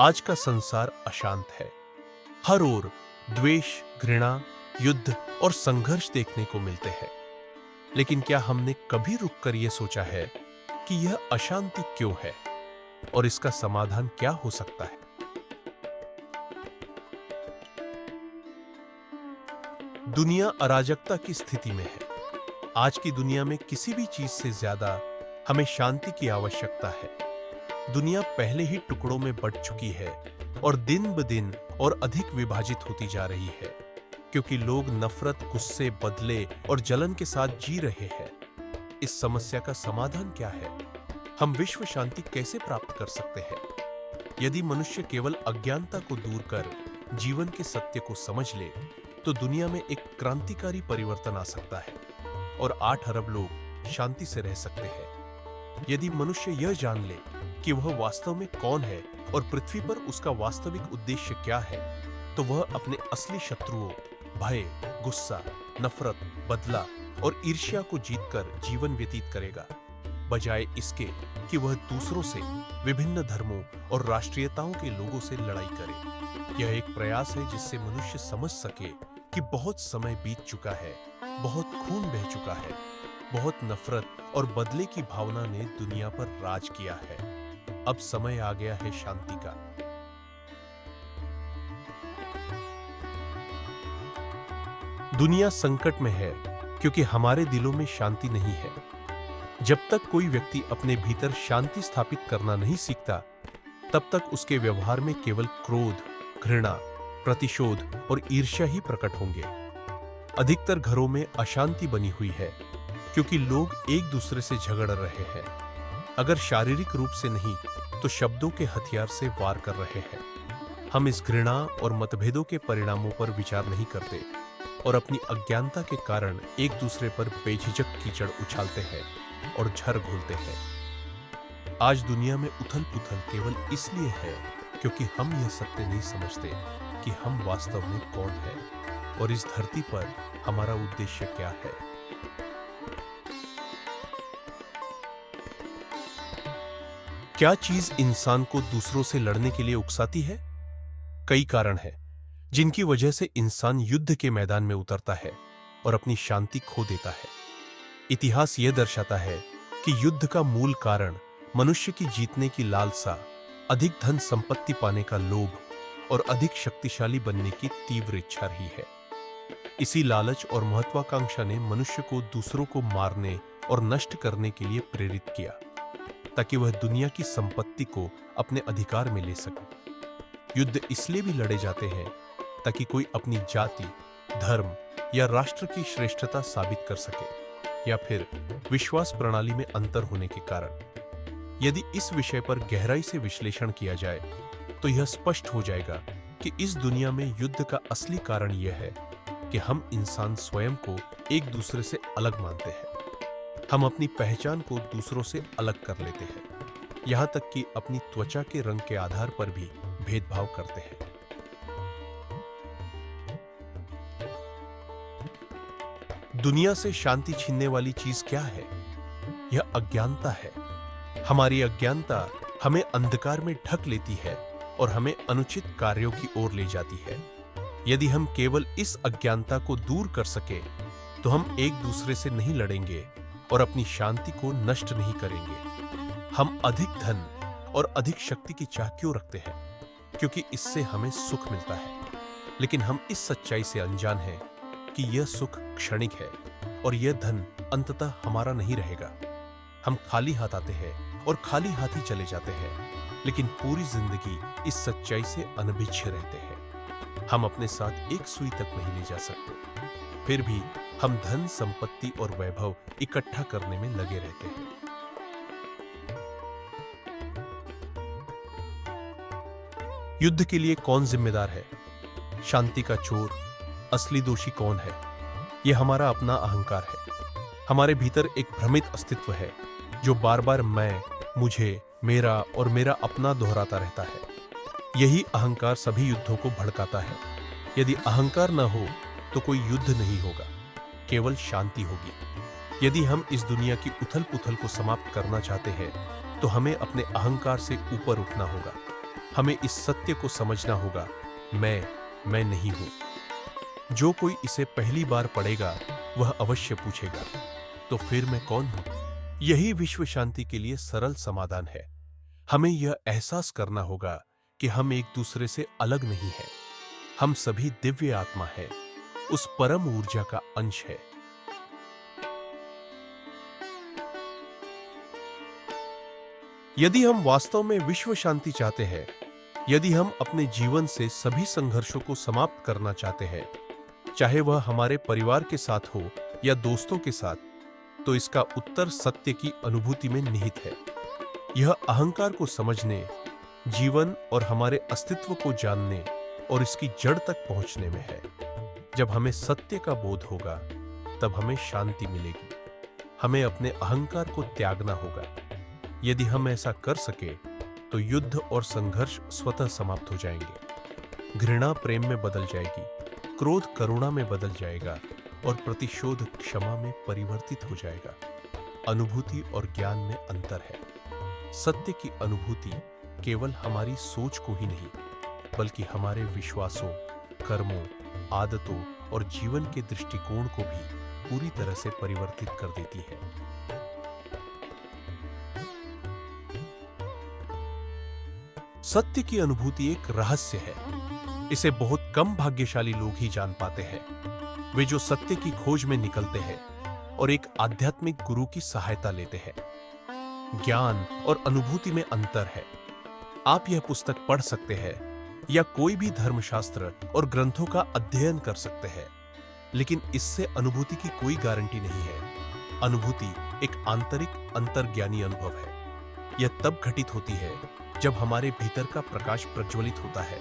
आज का संसार अशांत है। हर ओर द्वेष, घृणा, युद्ध और संघर्ष देखने को मिलते हैं। लेकिन क्या हमने कभी रुककर यह सोचा है कि यह अशांति क्यों है और इसका समाधान क्या हो सकता है? दुनिया अराजकता की स्थिति में है। आज की दुनिया में किसी भी चीज से ज्यादा हमें शांति की आवश्यकता है। दुनिया पहले ही टुकड़ों में बंट चुकी है और दिन ब दिन और अधिक विभाजित होती जा रही है, क्योंकि लोग नफरत, गुस्से, बदले और जलन के साथ जी रहे हैं। इस समस्या का समाधान क्या है? हम विश्व शांति कैसे प्राप्त कर सकते हैं? यदि मनुष्य केवल अज्ञानता को दूर कर जीवन के सत्य को समझ ले, तो दुनिया में एक क्रांतिकारी परिवर्तन आ सकता है और 8 अरब लोग शांति से रह सकते हैं। यदि मनुष्य यह जान ले कि वह वास्तव में कौन है और पृथ्वी पर उसका वास्तविक उद्देश्य क्या है, तो वह अपने असली शत्रुओं भय, गुस्सा, नफरत, बदला और ईर्ष्या को जीतकर जीवन व्यतीत करेगा, बजाय इसके कि वह दूसरों से, विभिन्न धर्मों और राष्ट्रीयताओं के लोगों से लड़ाई करे। यह एक प्रयास है जिससे मनुष्य समझ सके कि बहुत समय बीत चुका है, बहुत खून बह चुका है, बहुत नफरत और बदले की भावना ने दुनिया पर राज किया है। अब समय आ गया है शांति का। दुनिया संकट में है क्योंकि हमारे दिलों में शांति नहीं है। जब तक कोई व्यक्ति अपने भीतर शांति स्थापित करना नहीं सीखता, तब तक उसके व्यवहार में केवल क्रोध, घृणा, प्रतिशोध और ईर्ष्या ही प्रकट होंगे। अधिकतर घरों में अशांति बनी हुई है क्योंकि लोग एक दूसरे से झगड़ रहे हैं। अगर शारीरिक रूप से नहीं तो शब्दों के हथियार से वार कर रहे हैं। हम इस घृणा और मतभेदों के परिणामों पर विचार नहीं करते और अपनी अज्ञानता के कारण एक दूसरे पर बेझिझक कीचड़ उछालते हैं और झर घोलते हैं। आज दुनिया में उथल-पुथल केवल इसलिए है क्योंकि हम यह सत्य नहीं समझते कि हम वास्तव में कौन हैं और इस धरती पर हमारा उद्देश्य क्या है। क्या चीज इंसान को दूसरों से लड़ने के लिए उकसाती है? कई कारण हैं जिनकी वजह से इंसान युद्ध के मैदान में उतरता है और अपनी शांति खो देता है। इतिहास यह दर्शाता है कि युद्ध का मूल कारण मनुष्य की जीतने की लालसा, अधिक धन संपत्ति पाने का लोभ और अधिक शक्तिशाली बनने की तीव्र इच्छा रही है। इसी लालच और महत्वाकांक्षा ने मनुष्य को दूसरों को मारने और नष्ट करने के लिए प्रेरित किया, ताकि वह दुनिया की संपत्ति को अपने अधिकार में ले सके। युद्ध इसलिए भी लड़े जाते हैं ताकि कोई अपनी जाति, धर्म या राष्ट्र की श्रेष्ठता साबित कर सके, या फिर विश्वास प्रणाली में अंतर होने के कारण। यदि इस विषय पर गहराई से विश्लेषण किया जाए तो यह स्पष्ट हो जाएगा कि इस दुनिया में युद्ध का असली कारण यह है कि हम इंसान स्वयं को एक दूसरे से अलग मानते हैं। हम अपनी पहचान को दूसरों से अलग कर लेते हैं, यहां तक कि अपनी त्वचा के रंग के आधार पर भी भेदभाव करते हैं। दुनिया से शांति छीनने वाली चीज क्या है? यह अज्ञानता है। हमारी अज्ञानता हमें अंधकार में ढक लेती है और हमें अनुचित कार्यों की ओर ले जाती है। यदि हम केवल इस अज्ञानता को दूर कर सके, तो हम एक दूसरे से नहीं लड़ेंगे और अपनी शांति को नष्ट नहीं करेंगे। हम अधिक धन और अधिक शक्ति की चाह क्यों रखते हैं? क्योंकि इससे हमें सुख मिलता है। लेकिन हम इस सच्चाई से अनजान हैं कि यह सुख क्षणिक है और यह धन अंततः हमारा नहीं रहेगा। हम खाली हाथ आते हैं और खाली हाथ ही चले जाते हैं, लेकिन पूरी जिंदगी इस सच्चाई से अनभिज्ञ रहते हैं। हम अपने साथ एक सुई तक नहीं ले जा सकते, फिर भी हम धन, संपत्ति और वैभव इकट्ठा करने में लगे रहते हैं। युद्ध के लिए कौन जिम्मेदार है? शांति का चोर, असली दोषी कौन है? यह हमारा अपना अहंकार है। हमारे भीतर एक भ्रमित अस्तित्व है जो बार बार मैं, मुझे, मेरा और मेरा अपना दोहराता रहता है। यही अहंकार सभी युद्धों को भड़काता है। यदि अहंकार न हो तो कोई युद्ध नहीं होगा, केवल शांति होगी। यदि हम इस दुनिया की उथल पुथल को समाप्त करना चाहते हैं, तो हमें अपने अहंकार से ऊपर उठना होगा। हमें इस सत्य को समझना होगा, मैं नहीं हूं। जो कोई इसे पहली बार पढ़ेगा वह अवश्य पूछेगा, तो फिर मैं कौन हूं? यही विश्व शांति के लिए सरल समाधान है। हमें यह एहसास करना होगा कि हम एक दूसरे से अलग नहीं हैं। हम सभी दिव्य आत्मा है, उस परम ऊर्जा का अंश है। यदि हम वास्तव में विश्व शांति चाहते हैं, यदि हम अपने जीवन से सभी संघर्षों को समाप्त करना चाहते हैं, चाहे वह हमारे परिवार के साथ हो या दोस्तों के साथ, तो इसका उत्तर सत्य की अनुभूति में निहित है। यह अहंकार को समझने, जीवन और हमारे अस्तित्व को जानने और इसकी जड़ तक पहुंचने में है। जब हमें सत्य का बोध होगा, तब हमें शांति मिलेगी। हमें अपने अहंकार को त्यागना होगा। यदि हम ऐसा कर सके, तो युद्ध और संघर्ष स्वतः समाप्त हो जाएंगे। घृणा प्रेम में बदल जाएगी, क्रोध करुणा में बदल जाएगा और प्रतिशोध क्षमा में परिवर्तित हो जाएगा। अनुभूति और ज्ञान में अंतर है। सत्य की अनुभूति केवल हमारी सोच को ही नहीं, बल्कि हमारे विश्वासों, कर्मों, आदतों और जीवन के दृष्टिकोण को भी पूरी तरह से परिवर्तित कर देती है। सत्य की अनुभूति एक रहस्य है। इसे बहुत कम भाग्यशाली लोग ही जान पाते हैं। वे जो सत्य की खोज में निकलते हैं और एक आध्यात्मिक गुरु की सहायता लेते हैं। ज्ञान और अनुभूति में अंतर है। आप यह पुस्तक पढ़ सकते हैं या कोई भी धर्मशास्त्र और ग्रंथों का अध्ययन कर सकते हैं, लेकिन इससे अनुभूति की कोई गारंटी नहीं है। अनुभूति एक आंतरिक अंतर्ज्ञानी अनुभव है। यह तब घटित होती है जब हमारे भीतर का प्रकाश प्रज्वलित होता है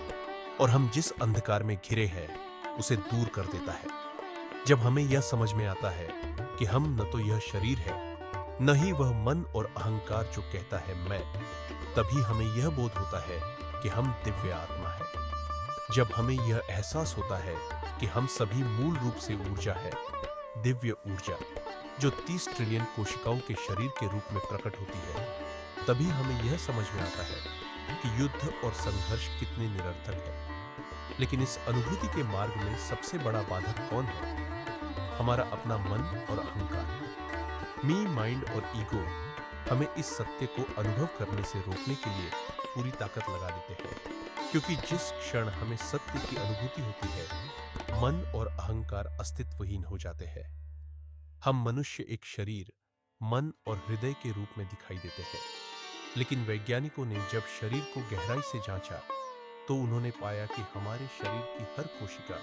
और हम जिस अंधकार में घिरे हैं उसे दूर कर देता है। जब हमें यह समझ में आता है कि हम न तो यह शरीर है, न ही वह मन और अहंकार जो कहता है मैं, तभी हमें यह बोध होता है कि हम दिव्य आत्मा है। जब हमें यह एहसास होता है कि हम सभी मूल रूप से ऊर्जा है, दिव्य ऊर्जा जो 30 ट्रिलियन कोशिकाओं के शरीर के रूप में प्रकट होती है, तभी हमें यह समझ में आता है कि युद्ध और संघर्ष कितने निरर्थक है। लेकिन इस अनुभूति के मार्ग में सबसे बड़ा बाधक कौन है? हमारा अपना मन और अहंकार। मी, माइंड और ईगो हमें इस सत्य को अनुभव करने से रोकने के लिए पूरी ताकत लगा देते हैं, क्योंकि जिस क्षण हमें सत्य की अनुभूति होती है, मन और अहंकार अस्तित्वहीन हो जाते हैं। हम मनुष्य एक शरीर, मन और हृदय के रूप में दिखाई देते हैं। लेकिन वैज्ञानिकों ने जब शरीर को गहराई से जांचा, तो उन्होंने पाया कि हमारे शरीर की हर कोशिका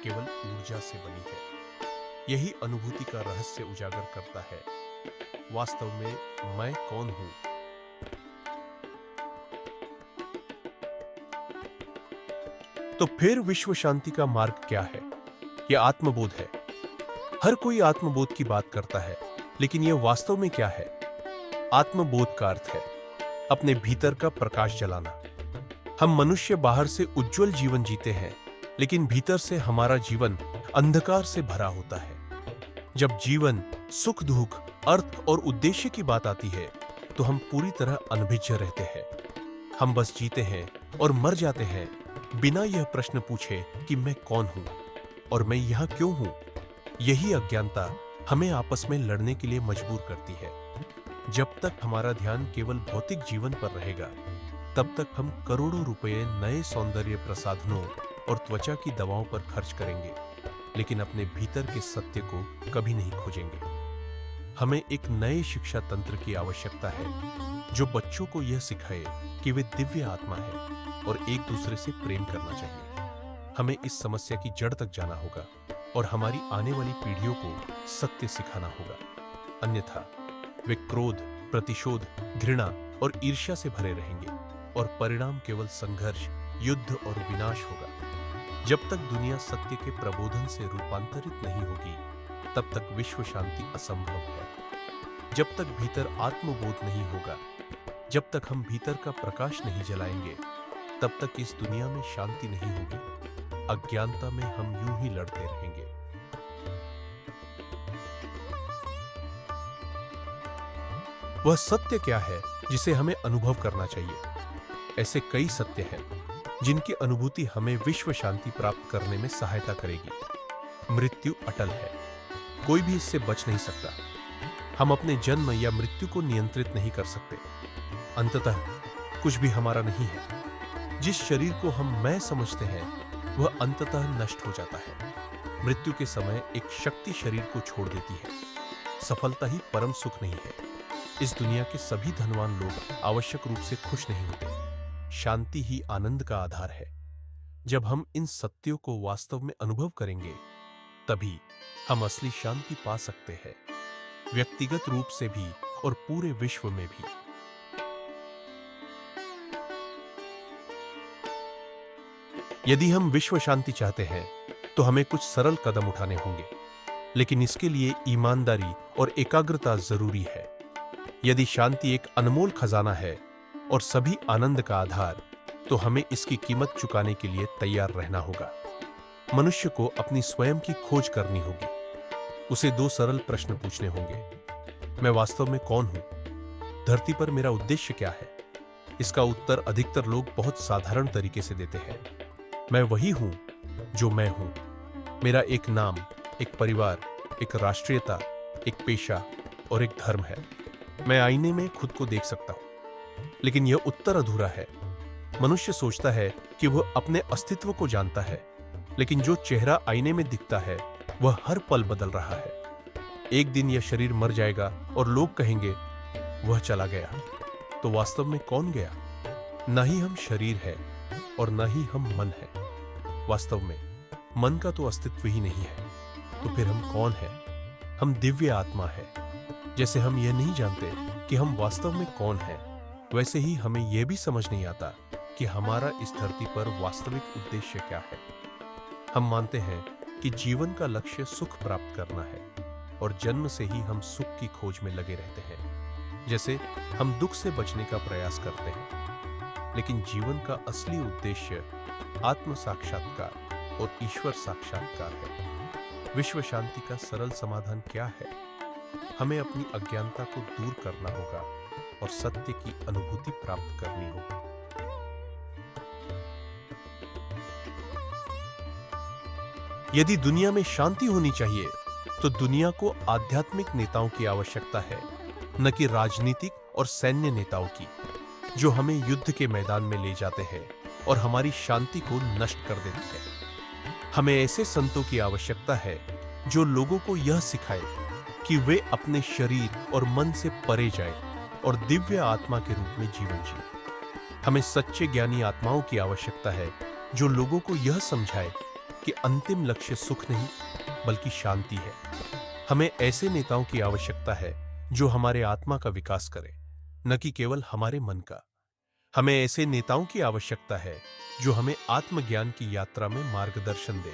केवल ऊर्जा से बनी है। यही अनुभूति का रहस्य उजागर करता है। वास्तव में मैं कौन हूं? तो फिर विश्व शांति का मार्ग क्या है? यह आत्मबोध है। हर कोई आत्मबोध की बात करता है, लेकिन यह वास्तव में क्या है? आत्मबोध का अर्थ है अपने भीतर का प्रकाश जलाना। हम मनुष्य बाहर से उज्जवल जीवन जीते हैं, लेकिन भीतर से हमारा जीवन अंधकार से भरा होता है। जब जीवन, सुख दुख, अर्थ और उद्देश्य की बात आती है, तो हम पूरी तरह अनभिज्ञ रहते हैं। हम बस जीते हैं और मर जाते हैं, बिना यह प्रश्न पूछे कि मैं कौन हूं और मैं यहां क्यों हूं। यही अज्ञानता हमें आपस में लड़ने के लिए मजबूर करती है। जब तक हमारा ध्यान केवल भौतिक जीवन पर रहेगा, तब तक हम करोड़ों रुपए नए सौंदर्य प्रसाधनों और त्वचा की दवाओं पर खर्च करेंगे, लेकिन अपने भीतर के सत्य को कभी नहीं खोजेंगे। हमें एक नए शिक्षा तंत्र की आवश्यकता है, जो बच्चों को यह सिखाए कि वे दिव्य आत्मा है और एक दूसरे से प्रेम करना चाहिए। हमें इस समस्या की जड़ तक जाना होगा और हमारी आने वाली पीढ़ियों को सत्य सिखाना होगा। अन्यथा वे क्रोध, प्रतिशोध, घृणा और ईर्ष्या से भरे रहेंगे और परिणाम केवल संघर्ष, युद्ध और विनाश होगा। जब तक दुनिया सत्य के प्रबोधन से रूपांतरित नहीं होगी, तब तक विश्व शांति असंभव है। जब तक भीतर आत्मबोध नहीं होगा, जब तक हम भीतर का प्रकाश नहीं जलाएंगे, तब तक इस दुनिया में शांति नहीं होगी। अज्ञानता में हम यूं ही लड़ते रहेंगे। वह सत्य क्या है जिसे हमें अनुभव करना चाहिए? ऐसे कई सत्य हैं जिनकी अनुभूति हमें विश्व शांति प्राप्त करने में सहायता करेगी। मृत्यु अटल है, कोई भी इससे बच नहीं सकता। हम अपने जन्म या मृत्यु को नियंत्रित नहीं कर सकते। अंततः कुछ भी हमारा नहीं है। जिस शरीर को हम मैं समझते हैं वह अंततः नष्ट हो जाता है। मृत्यु के समय एक शक्ति शरीर को छोड़ देती है। सफलता ही परम सुख नहीं है। इस दुनिया के सभी धनवान लोग आवश्यक रूप से खुश नहीं होते। शांति ही आनंद का आधार है। जब हम इन सत्यों को वास्तव में अनुभव करेंगे तभी हम असली शांति पा सकते हैं, व्यक्तिगत रूप से भी और पूरे विश्व में भी। यदि हम विश्व शांति चाहते हैं तो हमें कुछ सरल कदम उठाने होंगे, लेकिन इसके लिए ईमानदारी और एकाग्रता जरूरी है। यदि शांति एक अनमोल खजाना है और सभी आनंद का आधार, तो हमें इसकी कीमत चुकाने के लिए तैयार रहना होगा। मनुष्य को अपनी स्वयं की खोज करनी होगी। उसे 2 सरल प्रश्न पूछने होंगे। मैं वास्तव में कौन हूं? धरती पर मेरा उद्देश्य क्या है? इसका उत्तर अधिकतर लोग बहुत साधारण तरीके से देते हैं। मैं वही हूं जो मैं हूं। मेरा एक नाम, एक परिवार, एक राष्ट्रीयता, एक पेशा और एक धर्म है। मैं आईने में खुद को देख सकता हूं। लेकिन यह उत्तर अधूरा है। मनुष्य सोचता है कि वह अपने अस्तित्व को जानता है, लेकिन जो चेहरा आईने में दिखता है वह हर पल बदल रहा है। एक दिन यह शरीर मर जाएगा और लोग कहेंगे वह चला गया। तो वास्तव में कौन गया? न ही हम शरीर है और न ही हम मन है। वास्तव में मन का तो अस्तित्व ही नहीं है। तो फिर हम कौन हैं? हम दिव्य आत्मा है। जैसे हम यह नहीं जानते कि हम वास्तव में कौन हैं, वैसे ही हमें यह भी समझ नहीं आता कि हमारा इस धरती पर वास्तविक उद्देश्य क्या है। हम मानते हैं कि जीवन का लक्ष्य सुख प्राप्त करना है और जन्म से ही हम सुख की खोज में लगे रहते हैं। जैसे हम दुख से बचने का प्रयास करते हैं, लेकिन जीवन का असली उद्देश्य आत्म साक्षात्कार और ईश्वर साक्षात्कार है। विश्व शांति का सरल समाधान क्या है? हमें अपनी अज्ञानता को दूर करना होगा और सत्य की अनुभूति प्राप्त करनी होगी। यदि दुनिया में शांति होनी चाहिए तो दुनिया को आध्यात्मिक नेताओं की आवश्यकता है, न कि राजनीतिक और सैन्य नेताओं की, जो हमें युद्ध के मैदान में ले जाते हैं और हमारी शांति को नष्ट कर देते हैं। हमें ऐसे संतों की आवश्यकता है जो लोगों को यह सिखाए कि वे अपने शरीर और मन से परे जाएं और दिव्य आत्मा के रूप में जीवन जिएं। हमें सच्चे ज्ञानी आत्माओं की आवश्यकता है जो लोगों को यह समझाए कि अंतिम लक्ष्य सुख नहीं बल्कि शांति है। हमें ऐसे नेताओं की आवश्यकता है जो हमारे आत्मा का विकास करे, न कि केवल हमारे मन का। हमें ऐसे नेताओं की आवश्यकता है जो हमें आत्मज्ञान की यात्रा में मार्गदर्शन दे,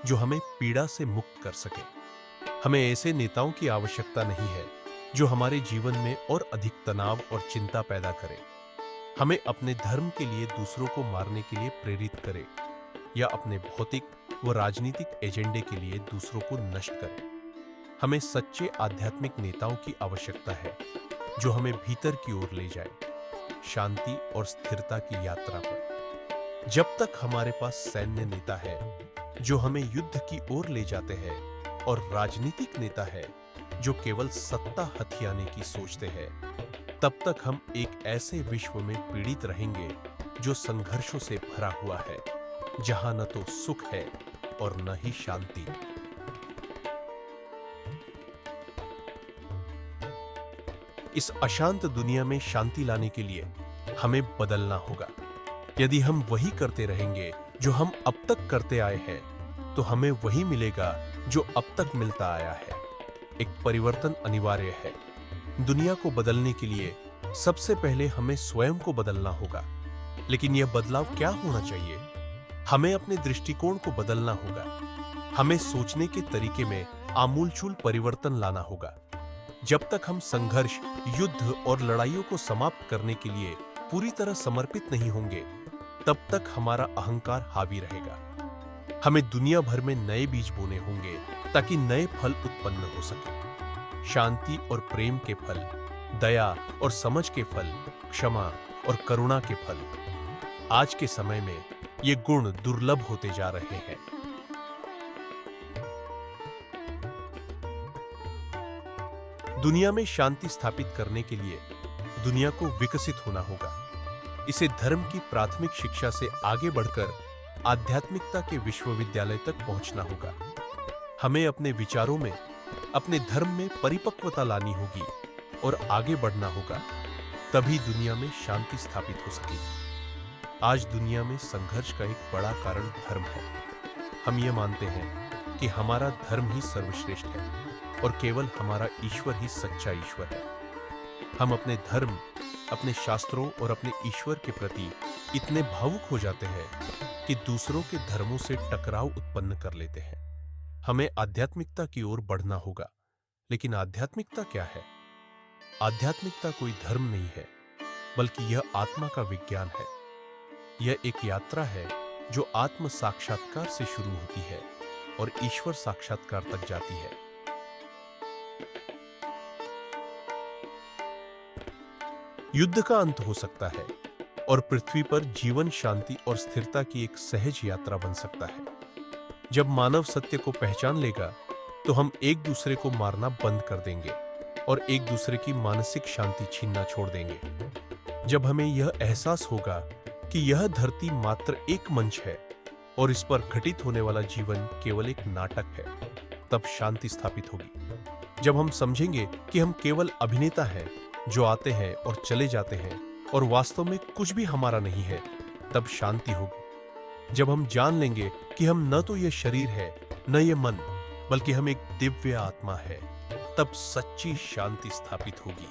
जो हमें पीड़ा से मुक्त कर सके। हमें ऐसे नेताओं की आवश्यकता नहीं है जो हमारे जीवन में और अधिक तनाव और चिंता पैदा करे, हमें अपने धर्म के लिए दूसरों को मारने के लिए प्रेरित करे या अपने भौतिक व राजनीतिक एजेंडे के लिए दूसरों को नष्ट करे। हमें सच्चे आध्यात्मिक नेताओं की आवश्यकता है जो हमें भीतर की ओर ले जाए, शांति और स्थिरता की यात्रा पर। जब तक हमारे पास सैन्य नेता है जो हमें युद्ध की ओर ले जाते हैं और राजनीतिक नेता है जो केवल सत्ता हथियाने की सोचते हैं, तब तक हम एक ऐसे विश्व में पीड़ित रहेंगे जो संघर्षों से भरा हुआ है, जहां न तो सुख है और न ही शांति। इस अशांत दुनिया में शांति लाने के लिए हमें बदलना होगा। यदि हम वही करते रहेंगे जो हम अब तक करते आए हैं, तो हमें वही मिलेगा जो अब तक मिलता आया है। एक परिवर्तन अनिवार्य है। दुनिया को बदलने के लिए सबसे पहले हमें स्वयं को बदलना होगा। लेकिन यह बदलाव क्या होना चाहिए? हमें अपने दृष्टिकोण को बदलना होगा। हमें सोचने के तरीके में आमूलचूल परिवर्तन लाना होगा। जब तक हम संघर्ष, युद्ध और लड़ाइयों को समाप्त करने के लिए पूरी तरह समर्पित नहीं होंगे, तब तक हमारा अहंकार हावी रहेगा। हमें दुनिया भर में नए बीज बोने होंगे ताकि नए फल उत्पन्न हो सके। शांति और प्रेम के फल दया और समझ के फल, क्षमा और करुणा के फल। आज के समय में ये गुण दुर्लभ होते जा रहे हैं। दुनिया में शांति स्थापित करने के लिए दुनिया को विकसित होना होगा। इसे धर्म की प्राथमिक शिक्षा से आगे बढ़कर आध्यात्मिकता के विश्वविद्यालय तक पहुंचना होगा। हमें अपने विचारों में, अपने धर्म में परिपक्वता लानी होगी और आगे बढ़ना होगा। तभी दुनिया में शांति स्थापित हो सकेगी। आज दुनिया में संघर्ष का एक बड़ा कारण धर्म है। हम ये मानते हैं कि हमारा धर्म ही सर्वश्रेष्ठ है और केवल हमारा ईश्वर ही सच्चा ईश्वर है। हम अपने धर्म, अपने शास्त्रों और अपने ईश्वर के प्रति इतने भावुक हो जाते हैं कि दूसरों के धर्मों से टकराव उत्पन्न कर लेते हैं। हमें आध्यात्मिकता की ओर बढ़ना होगा। लेकिन आध्यात्मिकता क्या है? आध्यात्मिकता कोई धर्म नहीं है, बल्कि यह आत्मा का विज्ञान है। यह एक यात्रा है जो आत्म साक्षात्कार से शुरू होती है और ईश्वर साक्षात्कार तक जाती है। युद्ध का अंत हो सकता है और पृथ्वी पर जीवन, शांति और स्थिरता की एक सहज यात्रा बन सकता है। जब मानव सत्य को पहचान लेगा तो हम एक दूसरे को मारना बंद कर देंगे और एक दूसरे की मानसिक शांति छीनना छोड़ देंगे। जब हमें यह एहसास होगा कि यह धरती मात्र एक मंच है और इस पर घटित होने वाला जीवन केवल एक नाटक है, तब शांति स्थापित होगी। जब हम समझेंगे कि हम केवल अभिनेता हैं जो आते हैं और चले जाते हैं और वास्तव में कुछ भी हमारा नहीं है, तब शांति होगी। जब हम जान लेंगे कि हम न तो ये शरीर है, न ये मन, बल्कि हम एक दिव्य आत्मा है, तब सच्ची शांति स्थापित होगी।